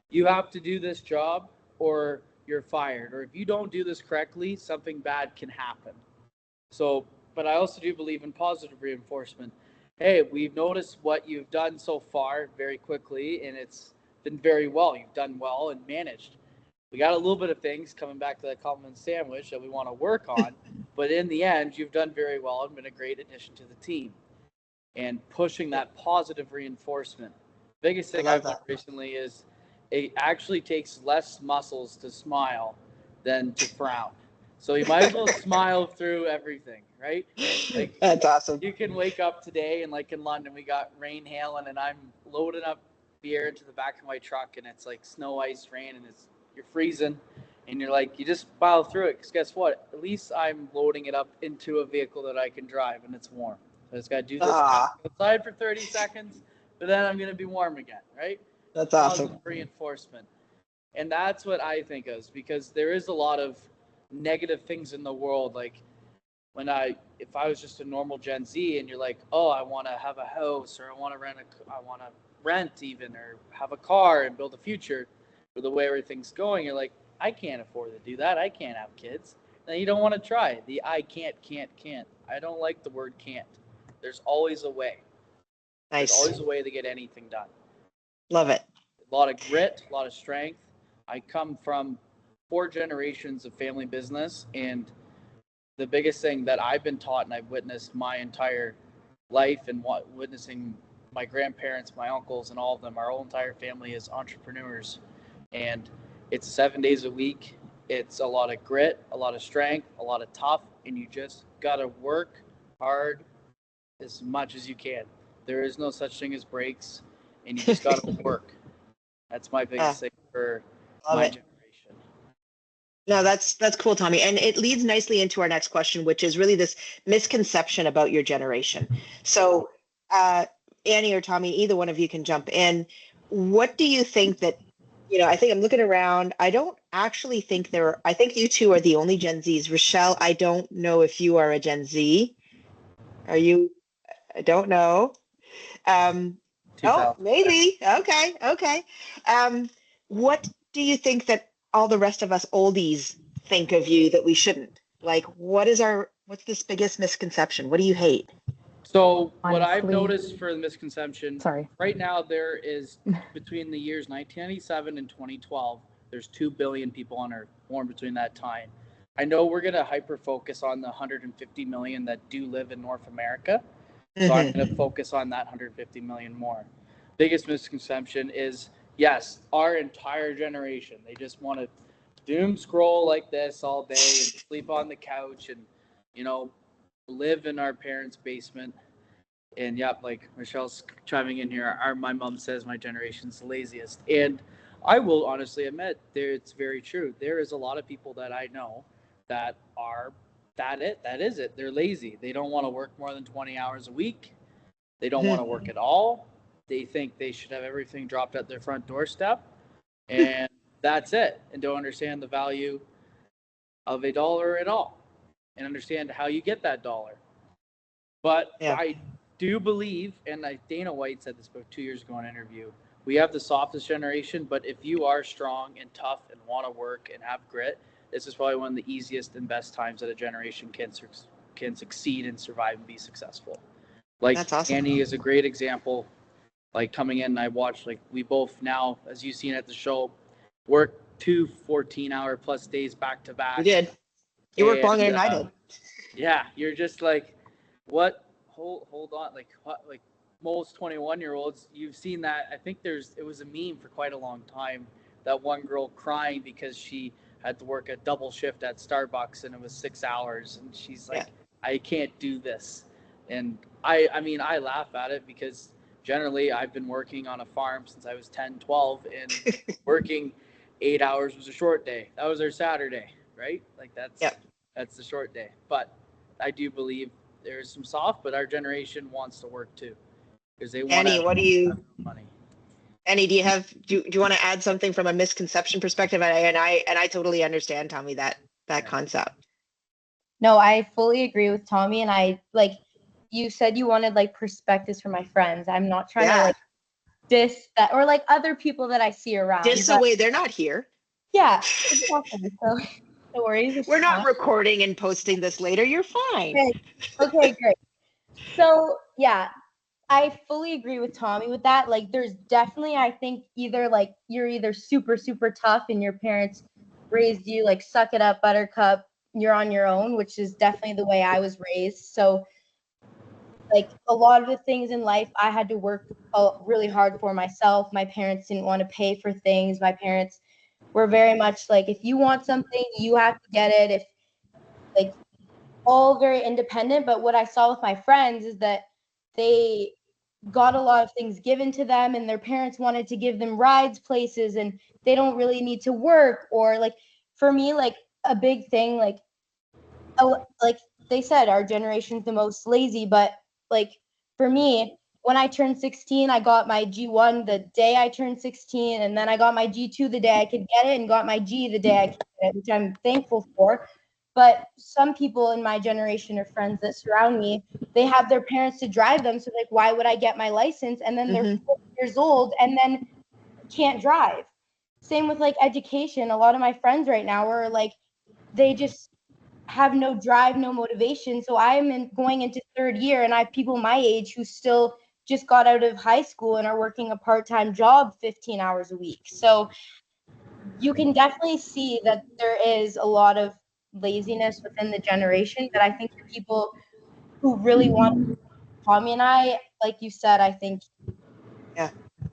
[SPEAKER 4] you have to do this job or you're fired, or if you don't do this correctly, something bad can happen. So, but I also do believe in positive reinforcement. Hey, we've noticed what you've done so far very quickly, and it's been very well. You've done well and managed. We got a little bit of things coming back to that compliment sandwich that we want to work on, but in the end, you've done very well and been a great addition to the team. And pushing that positive reinforcement. Biggest thing I've learned recently is it actually takes less muscles to smile than to frown. So you might as well smile through everything, right? Like,
[SPEAKER 1] that's awesome.
[SPEAKER 4] You can wake up today, and like in London, we got rain, hail, and I'm loading up beer into the back of my truck, and it's like snow, ice, rain, and you're freezing, and you're like, you just plow through it, because guess what? At least I'm loading it up into a vehicle that I can drive, and it's warm. So I just got to do this outside for 30 seconds, but then I'm going to be warm again, right?
[SPEAKER 1] That's awesome.
[SPEAKER 4] Positive reinforcement. And that's what I think of, because there is a lot of negative things in the world. Like, if I was just a normal Gen Z and you're like, oh, I want to have a house, or I want to rent even, or have a car and build a future, with the way everything's going, you're like, I can't afford to do that. I can't have kids. Then you don't want to try. The I can't. I don't like the word can't. There's always a way.
[SPEAKER 1] Nice.
[SPEAKER 4] There's always a way to get anything done.
[SPEAKER 1] Love it.
[SPEAKER 4] A lot of grit, a lot of strength. I come from 4 generations of family business, and the biggest thing that I've been taught and I've witnessed my entire life, and witnessing my grandparents, my uncles, and all of them, our whole entire family is entrepreneurs. And it's 7 days a week. It's a lot of grit, a lot of strength, a lot of tough, and you just got to work hard as much as you can. There is no such thing as breaks, and you just got to work. That's my biggest thing for my generation.
[SPEAKER 1] No, that's cool, Tommy. And it leads nicely into our next question, which is really this misconception about your generation. So, Annie or Tommy, either one of you can jump in. What do you think that, I think I'm looking around. I don't actually think I think you two are the only Gen Zs. Rochelle, I don't know if you are a Gen Z. Are you? I don't know. Oh, maybe. Okay. What do you think that all the rest of us oldies think of you that we shouldn't? Like, what's this biggest misconception? What do you hate?
[SPEAKER 4] So what I've noticed for the misconception, right now there is, between the years 1997 and 2012, there's 2 billion people on Earth, born between that time. I know we're going to hyper focus on the 150 million that do live in North America. So I'm going to focus on that 150 million more. Biggest misconception is, yes, our entire generation, they just want to doom scroll like this all day and sleep on the couch and, live in our parents' basement. And yep, like Michelle's chiming in here, my mom says my generation's the laziest. And I will honestly admit, it's very true. There is a lot of people that I know that is it. They're lazy. They don't want to work more than 20 hours a week. They don't want to work at all. They think they should have everything dropped at their front doorstep, and that's it. And don't understand the value of a dollar at all, and understand how you get that dollar. But I do believe, and Dana White said this about 2 years ago in an interview, we have the softest generation, but if you are strong and tough and want to work and have grit, this is probably one of the easiest and best times that a generation can succeed and survive and be successful. Like, that's awesome. Annie is a great example. Like, coming in, I watched, like, we both now, as you've seen at the show, work 2 14-hour plus days back to back.
[SPEAKER 1] You did. You worked longer than I did.
[SPEAKER 4] Yeah, you're just like, what? Hold on. Like, what? Like, most 21-year-olds, you've seen that. I think it was a meme for quite a long time, that one girl crying because she had to work a double shift at Starbucks and it was 6 hours, and she's like, I can't do this. And I mean, I laugh at it because generally I've been working on a farm since I was 10, 12, and working 8 hours was a short day. That was our Saturday, right? Like, that's the short day. But I do believe there's some soft, but our generation wants to work too because they want
[SPEAKER 1] Annie,
[SPEAKER 4] to have money.
[SPEAKER 1] Annie, do you want to add something from a misconception perspective? And I totally understand, Tommy, that concept.
[SPEAKER 3] No, I fully agree with Tommy, and I like you said you wanted like perspectives from my friends. I'm not trying to like diss that or like other people that I see around.
[SPEAKER 1] Diss away, they're not here.
[SPEAKER 3] Yeah, exactly. So no worries.
[SPEAKER 1] We're not recording and posting this later. You're fine.
[SPEAKER 3] Okay, great. So yeah, I fully agree with Tommy with that. Like there's definitely, I think, either like you're either super, super tough and your parents raised you like suck it up, buttercup, you're on your own, which is definitely the way I was raised. So like a lot of the things in life I had to work really hard for myself. My parents didn't want to pay for things. My parents were very much like, if you want something, you have to get it. If like all very independent. But what I saw with my friends is that they got a lot of things given to them and their parents wanted to give them rides places and they don't really need to work. Or like for me, like a big thing, like they said our generation's the most lazy, but like for me, when I turned 16, I got my G1 the day I turned 16, and then I got my G2 the day I could get it, and got my G the day I could get it, which I'm thankful for. But some people in my generation or friends that surround me, they have their parents to drive them. So like, why would I get my license? And then they're 4 years old and then can't drive. Same with like education. A lot of my friends right now are like, they just have no drive, no motivation. So I'm going into 3rd year and I have people my age who still just got out of high school and are working a part-time job 15 hours a week. So you can definitely see that there is a lot of laziness within the generation, but I think the people who really want Tommy and I, like you said, I think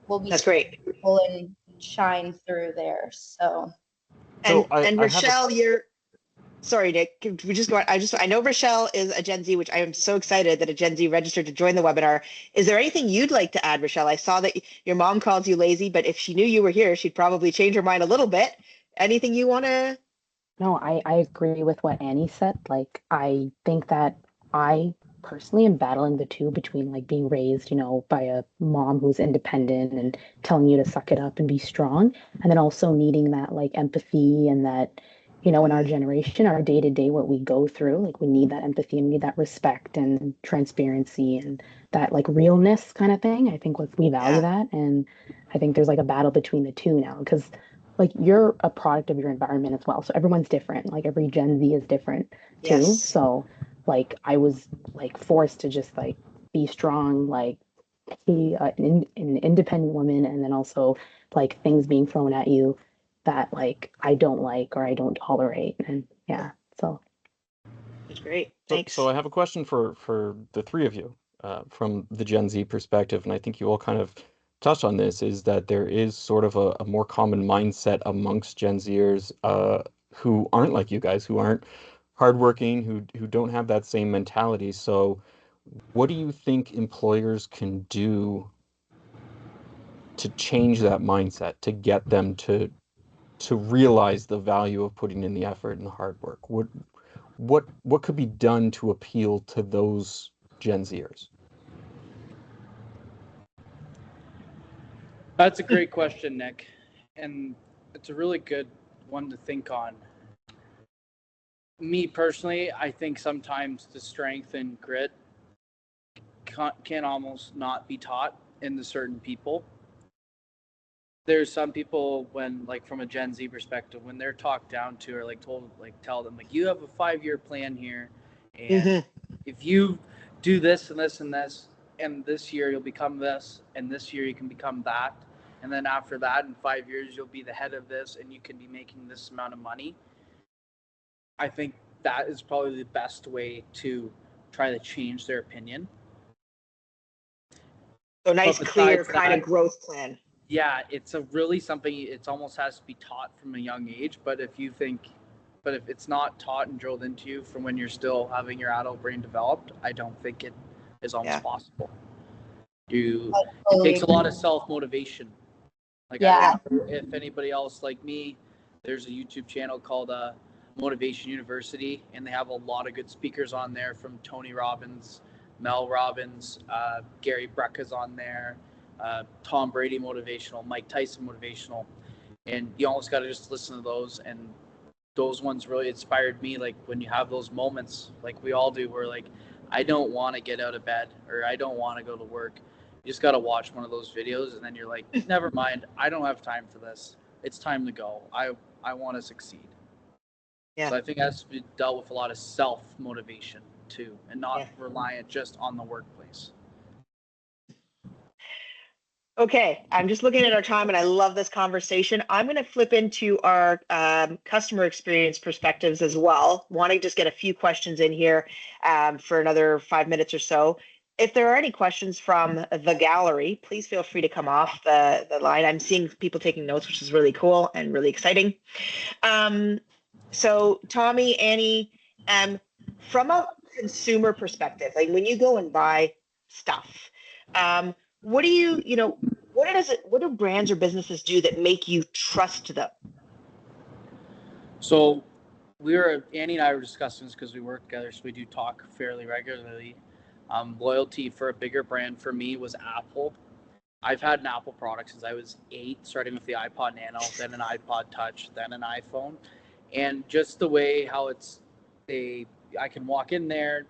[SPEAKER 3] will be
[SPEAKER 1] that's great
[SPEAKER 3] and shine through there. So
[SPEAKER 1] and Rochelle, you're sorry, Nick. We just go. I know Rochelle is a Gen Z, which I am so excited that a Gen Z registered to join the webinar. Is there anything you'd like to add, Rochelle? I saw that your mom called you lazy, but if she knew you were here, she'd probably change her mind a little bit. Anything you want to?
[SPEAKER 5] No, I agree with what Annie said. Like, I think that I personally am battling the two between like being raised, by a mom who's independent and telling you to suck it up and be strong, and then also needing that like empathy and that, in our generation, our day to day, what we go through, like we need that empathy and we need that respect and transparency and that like realness kind of thing. I think we value that, and I think there's like a battle between the two now because like you're a product of your environment as well. So everyone's different. Like every Gen Z is different too. So like I was like forced to just like be strong, like be an independent woman, and then also like things being thrown at you that like I don't like or I don't tolerate. And so
[SPEAKER 1] that's great. Thanks.
[SPEAKER 2] So I have a question for the three of you from the Gen Z perspective, and I think you all kind of touched on this, is that there is sort of a more common mindset amongst Gen Zers who aren't like you guys, who aren't hardworking, who don't have that same mentality. So what do you think employers can do to change that mindset, to get them to realize the value of putting in the effort and the hard work? What could be done to appeal to those Gen Zers?
[SPEAKER 4] That's a great question, Nick. And it's a really good one to think on. Me personally, I think sometimes the strength and grit can almost not be taught into certain people. There's some people when, like, from a Gen Z perspective, when they're talked down to or like told, like, tell them like, you have a 5-year plan here, and if you do this and this and this, and this year you'll become this, and this year you can become that, and then after that in 5 years you'll be the head of this, and you can be making this amount of money. I think that is probably the best way to try to change their opinion.
[SPEAKER 1] So nice, clear kind of growth plan.
[SPEAKER 4] Yeah, it's a really something. It almost has to be taught from a young age. But if it's not taught and drilled into you from when you're still having your adult brain developed, I don't think it is almost possible. It takes a lot of self-motivation. Like, I remember, if anybody else like me, there's a YouTube channel called Motivation University, and they have a lot of good speakers on there, from Tony Robbins, Mel Robbins, Gary Brecka's on there, Tom Brady motivational, Mike Tyson motivational, and you almost got to just listen to those. And those ones really inspired me. Like when you have those moments, like we all do, where like I don't want to get out of bed or I don't want to go to work. You just got to watch one of those videos, and then you're like, never mind, I don't have time for this. It's time to go. I want to succeed.
[SPEAKER 1] Yeah.
[SPEAKER 4] So I think it has to be dealt with a lot of self-motivation too, and not reliant just on the workplace.
[SPEAKER 1] Okay, I'm just looking at our time and I love this conversation. I'm going to flip into our customer experience perspectives as well. Want to just get a few questions in here for another 5 minutes or so. If there are any questions from the gallery, please feel free to come off the line. I'm seeing people taking notes, which is really cool and really exciting. So Tommy, Annie, from a consumer perspective, like when you go and buy stuff, what do what do brands or businesses do that make you trust them?
[SPEAKER 4] So Annie and I were discussing this because we work together, so we do talk fairly regularly. Loyalty for a bigger brand for me was Apple. I've had an Apple product since I was 8, starting with the iPod Nano, then an iPod Touch, then an iPhone. And just the way how I can walk in there,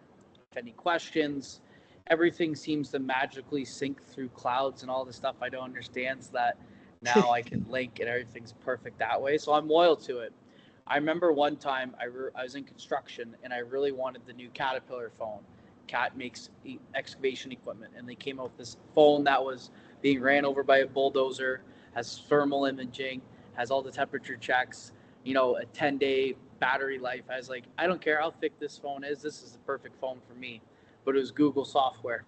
[SPEAKER 4] if any questions, everything seems to magically sync through clouds and all the stuff I don't understand, so that now I can link and everything's perfect that way. So I'm loyal to it. I remember one time I was in construction and I really wanted the new Caterpillar phone. Cat makes excavation equipment, and they came out with this phone that was being ran over by a bulldozer, has thermal imaging, has all the temperature checks, a 10-day battery life. I was like, I don't care how thick this phone is. This is the perfect phone for me. But it was Google software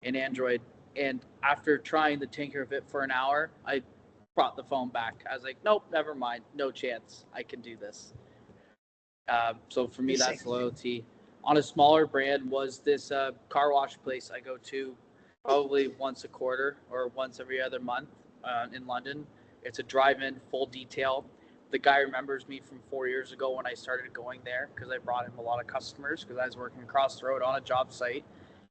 [SPEAKER 4] and Android. And after trying to tinker of it for an hour, I brought the phone back. I was like, nope, never mind. No chance. I can do this. So for me, that's loyalty. On a smaller brand was this car wash place I go to probably once a quarter or once every other month in London. It's a drive-in, full detail. The guy remembers me from 4 years ago when I started going there because I brought him a lot of customers because I was working across the road on a job site.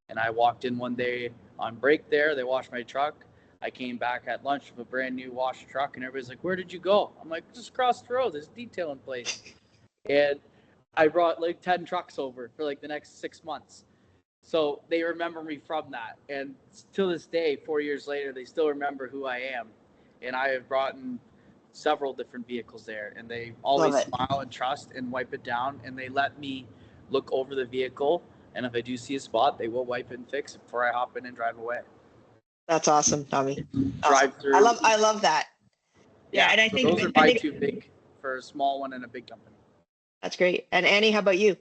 [SPEAKER 4] And I walked in one day on break there. They washed my truck. I came back at lunch with a brand new washed truck, and everybody's like, where did you go? I'm like, just across the road. There's detail in place. And I brought like 10 trucks over for like the next 6 months. So they remember me from that. And to this day, 4 years later, they still remember who I am. And I have brought in several different vehicles there, and they always smile and trust and wipe it down. And they let me look over the vehicle. And if I do see a spot, they will wipe it and fix it before I hop in and drive away.
[SPEAKER 1] That's awesome, Tommy.
[SPEAKER 4] Drive through.
[SPEAKER 1] I love that. Yeah, and I think
[SPEAKER 4] those are my two big for a small one and a big company.
[SPEAKER 1] That's great. And Annie, how about you?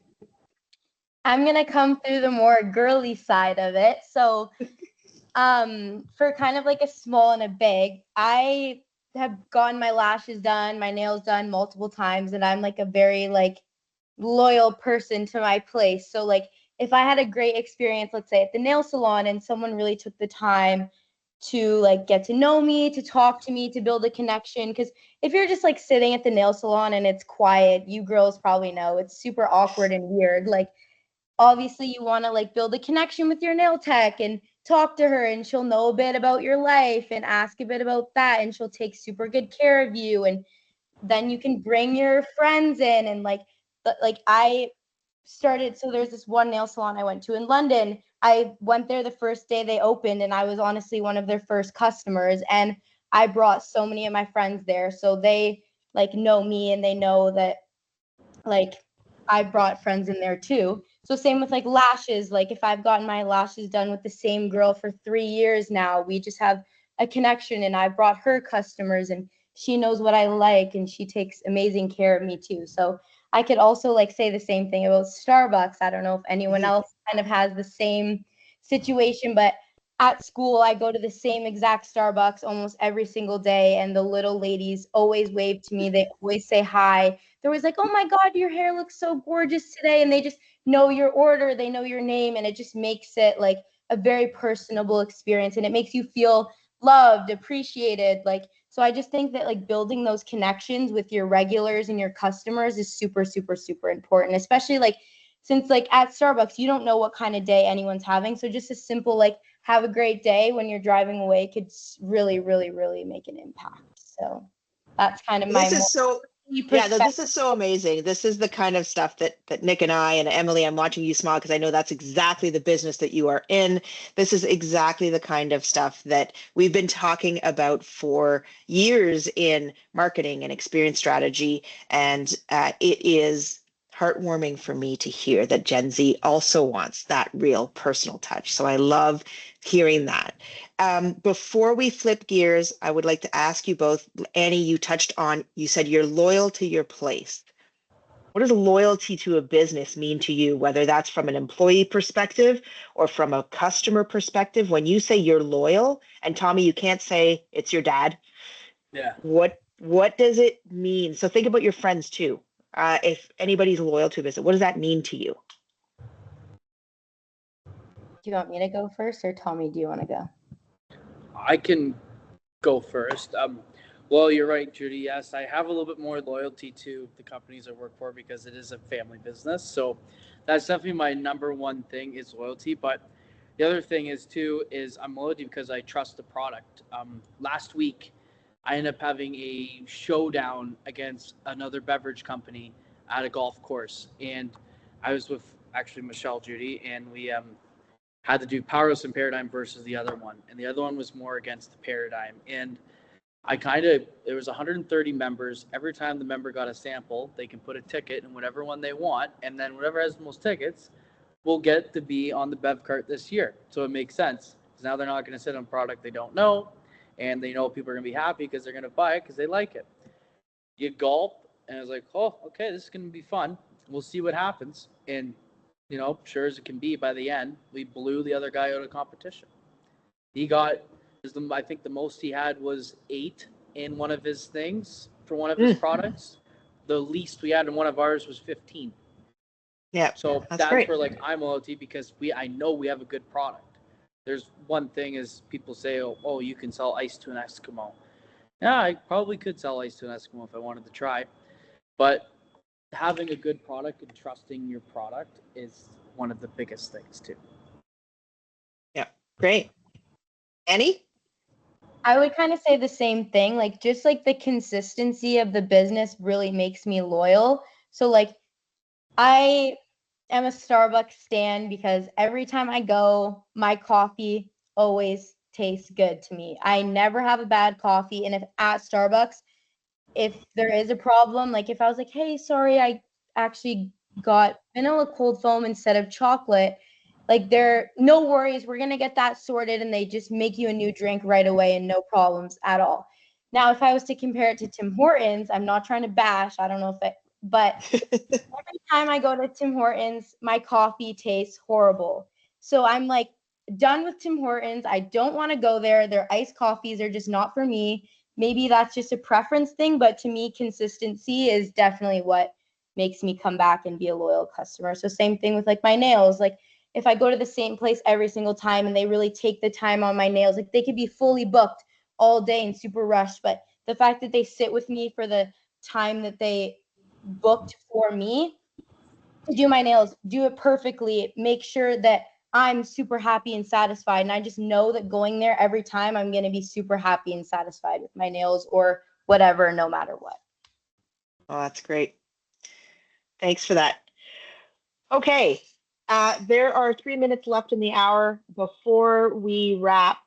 [SPEAKER 3] I'm going to come through the more girly side of it. So for kind of like a small and a big, I have gotten my lashes done, my nails done multiple times, and I'm like a very like loyal person to my place. So like if I had a great experience, let's say at the nail salon, and someone really took the time to like get to know me, to talk to me, to build a connection. Because if you're just like sitting at the nail salon and it's quiet, you girls probably know it's super awkward and weird. Like obviously you want to like build a connection with your nail tech and talk to her, and she'll know a bit about your life and ask a bit about that, and she'll take super good care of you. And then you can bring your friends in, and like I started, so there's this one nail salon I went to in London. I went there the first day they opened, and I was honestly one of their first customers, and I brought so many of my friends there, so they like know me, and they know that like I brought friends in there too. So same with like lashes. Like if I've gotten my lashes done with the same girl for 3 years now, we just have a connection, and I brought her customers, and she knows what I like, and she takes amazing care of me too. So I could also like say the same thing about Starbucks. I don't know if anyone else kind of has the same situation, but at school, I go to the same exact Starbucks almost every single day, and the little ladies always wave to me. They always say hi. They're always like, oh my God, your hair looks so gorgeous today. And they just know your order, they know your name, and it just makes it like a very personable experience, and it makes you feel loved, appreciated. Like So I just think that like building those connections with your regulars and your customers is super, super, super important, especially like since like at Starbucks, you don't know what kind of day anyone's having. So just a simple like have a great day when you're driving away could really, really, really make an impact. So that's kind of my
[SPEAKER 1] This is so Yeah, no,
[SPEAKER 3] perspective.
[SPEAKER 1] this is so amazing. This is the kind of stuff that Nick and I and Emily, I'm watching you smile because I know that's exactly the business that you are in. This is exactly the kind of stuff that we've been talking about for years in marketing and experience strategy. And it is heartwarming for me to hear that Gen Z also wants that real personal touch. So I love hearing that. Before we flip gears, I would like to ask you both. Annie, you touched on, you said you're loyal to your place. What does loyalty to a business mean to you, whether that's from an employee perspective or from a customer perspective? When you say you're loyal, and Tommy, you can't say it's your dad.
[SPEAKER 4] Yeah.
[SPEAKER 1] What does it mean? So think about your friends too. If anybody's loyal to a business, what does that mean to you?
[SPEAKER 3] Do you want me to go first, or Tommy, do you want to go?
[SPEAKER 4] I can go first. Well, you're right, Judy. Yes, I have a little bit more loyalty to the companies I work for because it is a family business. So that's definitely my number one thing is loyalty. But the other thing is too is I'm loyal because I trust the product. Last week, I ended up having a showdown against another beverage company at a golf course, and I was with actually Michelle, Judy, and we had to do Powerless and Paradigm versus the other one, and the other one was more against the Paradigm. And there was 130 members. Every time the member got a sample, they can put a ticket in whatever one they want, and then whoever has the most tickets will get to be on the Bev cart this year. So it makes sense because now they're not going to sit on a product they don't know, and they know people are going to be happy because they're going to buy it because they like it. You gulp, and I was like, oh, okay, this is going to be fun. We'll see what happens. And sure as it can be, by the end, we blew the other guy out of competition. He got, I think the most he had was 8 in one of his things for one of his products. The least we had in one of ours was 15.
[SPEAKER 1] Yeah,
[SPEAKER 4] So
[SPEAKER 1] that's
[SPEAKER 4] that's
[SPEAKER 1] great.
[SPEAKER 4] where like I'm loyalty because I know we have a good product. There's one thing is people say, oh, you can sell ice to an Eskimo. Yeah, I probably could sell ice to an Eskimo if I wanted to try. But having a good product and trusting your product is one of the biggest things too.
[SPEAKER 1] Yeah, great. Annie?
[SPEAKER 3] I would kind of say the same thing. Like, just like the consistency of the business really makes me loyal. So, like, I am a Starbucks stan because every time I go, my coffee always tastes good to me. I never have a bad coffee. And if at Starbucks, if there is a problem, like if I was like, hey, sorry, I actually got vanilla cold foam instead of chocolate, like no worries, we're gonna get that sorted, and they just make you a new drink right away and no problems at all. Now, if I was to compare it to Tim Hortons, I'm not trying to bash, I don't know if it, but every time I go to Tim Hortons, my coffee tastes horrible. So I'm like done with Tim Hortons. I don't want to go there. Their iced coffees are just not for me. Maybe that's just a preference thing, but to me, consistency is definitely what makes me come back and be a loyal customer. So same thing with like my nails. Like if I go to the same place every single time and they really take the time on my nails, like they could be fully booked all day and super rushed, but the fact that they sit with me for the time that they booked for me to do my nails, do it perfectly, make sure that I'm super happy and satisfied. And I just know that going there every time, I'm going to be super happy and satisfied with my nails or whatever, no matter what.
[SPEAKER 1] Oh, that's great. Thanks for that. Okay, there are 3 minutes left in the hour. Before we wrap,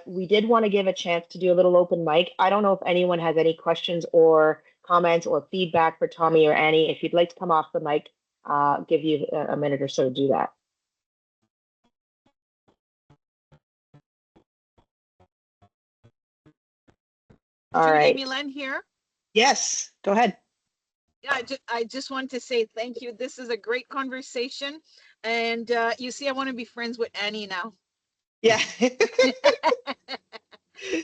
[SPEAKER 1] we did want to give a chance to do a little open mic. I don't know if anyone has any questions or comments or feedback for Tommy or Annie. If you'd like to come off the mic, give you a minute or so to do that. All
[SPEAKER 6] Judy
[SPEAKER 1] right.
[SPEAKER 6] Milan here.
[SPEAKER 1] Yes, go ahead.
[SPEAKER 6] Yeah, I just want to say thank you. This is a great conversation. And you see, I want to be friends with Annie now.
[SPEAKER 1] Yeah.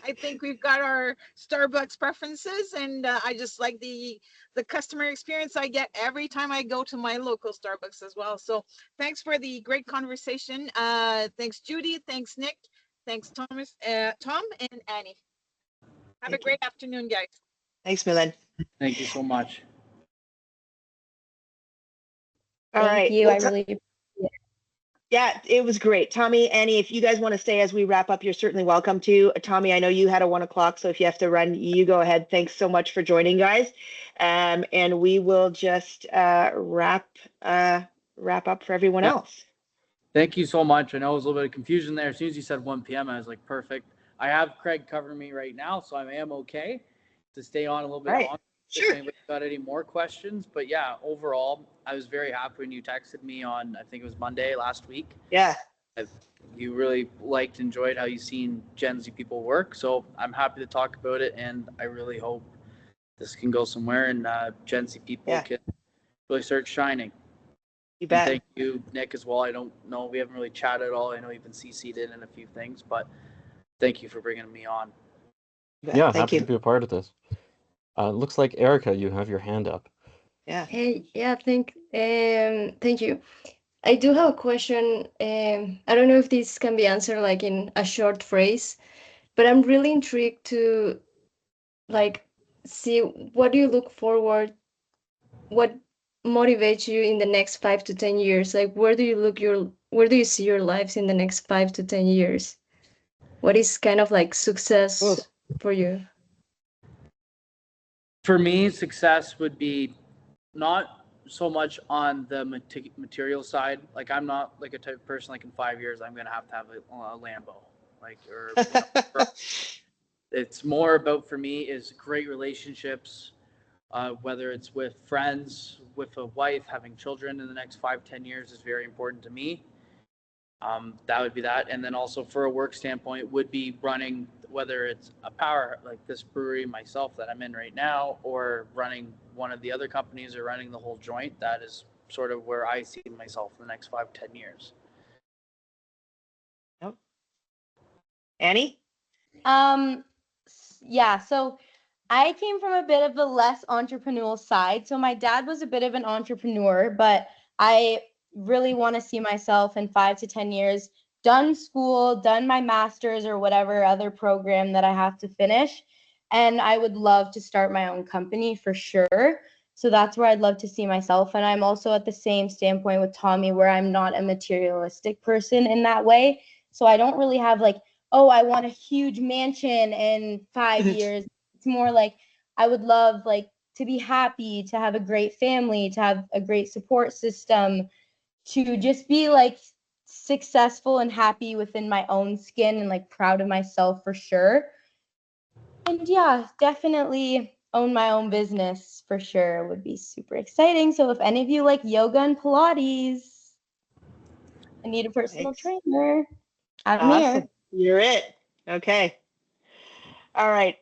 [SPEAKER 6] I think we've got our Starbucks preferences, and I just like the customer experience I get every time I go to my local Starbucks as well. So thanks for the great conversation. Thanks, Judy. Thanks, Nick. Thanks, Thomas, Tom, and Annie. Have a great afternoon, guys.
[SPEAKER 1] Thanks, Milan.
[SPEAKER 4] Thank you so much.
[SPEAKER 1] All right.
[SPEAKER 3] Thank you.
[SPEAKER 1] Well,
[SPEAKER 3] I really appreciate it.
[SPEAKER 1] yeah, it was great. Tommy, Annie, if you guys want to stay as we wrap up, you're certainly welcome to. Tommy, I know you had a 1 o'clock, so if you have to run, you go ahead. Thanks so much for joining, guys. And we will just wrap up for everyone else.
[SPEAKER 4] Thank you so much. I know there was a little bit of confusion there. As soon as you said 1 p.m., I was like, perfect. I have Craig covering me right now, so I am okay to stay on a little bit longer.
[SPEAKER 1] Sure.
[SPEAKER 4] If anybody's got any more questions. But yeah, overall, I was very happy when you texted me on, I think it was Monday last week.
[SPEAKER 1] Yeah.
[SPEAKER 4] You really enjoyed how you seen Gen Z people work. So I'm happy to talk about it, and I really hope this can go somewhere and Gen Z people can really start shining.
[SPEAKER 1] You bet.
[SPEAKER 4] And thank you, Nick, as well. I don't know, we haven't really chatted at all. I know you've been CC'd in a few things, but thank you for bringing me on.
[SPEAKER 2] Yeah,
[SPEAKER 1] Thank
[SPEAKER 2] happy
[SPEAKER 1] you.
[SPEAKER 2] to be a part of this. Looks like Erica, you have your hand up.
[SPEAKER 1] Yeah.
[SPEAKER 7] Hey, yeah, thank you. I do have a question. I don't know if this can be answered like in a short phrase, but I'm really intrigued to like see what do you look forward, what motivates you in the next 5 to 10 years? Like where do you see your lives in the next 5 to 10 years? What is kind of like success for you?
[SPEAKER 4] For me, success would be not so much on the material side. Like I'm not like a type of person like in 5 years I'm gonna have a Lambo, like or it's more about for me is great relationships, whether it's with friends, with a wife, having children in the next 5-10 years is very important to me. That would be that, and then also for a work standpoint would be running, whether it's a power like this brewery myself that I'm in right now, or running one of the other companies or running the whole joint. That is sort of where I see myself in the next 5-10 years.
[SPEAKER 1] Yep. Annie?
[SPEAKER 3] Yeah, so I came from a bit of a less entrepreneurial side. So my dad was a bit of an entrepreneur, but I really want to see myself in 5 to 10 years, done school, done my master's or whatever other program that I have to finish. And I would love to start my own company for sure. So that's where I'd love to see myself. And I'm also at the same standpoint with Tommy, where I'm not a materialistic person in that way. So I don't really have like, oh, I want a huge mansion in 5 years. It's more like I would love like to be happy, to have a great family, to have a great support system, to just be like successful and happy within my own skin and like proud of myself for sure. And yeah, definitely own my own business for sure would be super exciting. So if any of you like yoga and Pilates and need a personal trainer, I'm here.
[SPEAKER 1] You're it. Okay. All right.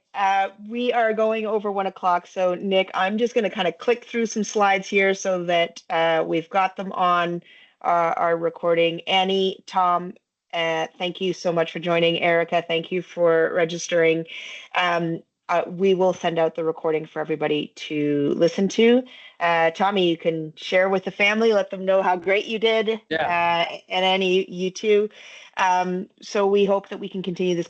[SPEAKER 1] We are going over 1 o'clock. So, Nick, I'm just going to kind of click through some slides here so that we've got them on our recording. Annie, Tom, thank you so much for joining. Erica, thank you for registering. We will send out the recording for everybody to listen to. Tommy, you can share with the family, let them know how great you did.
[SPEAKER 4] Yeah.
[SPEAKER 1] And Annie, you too. So we hope that we can continue this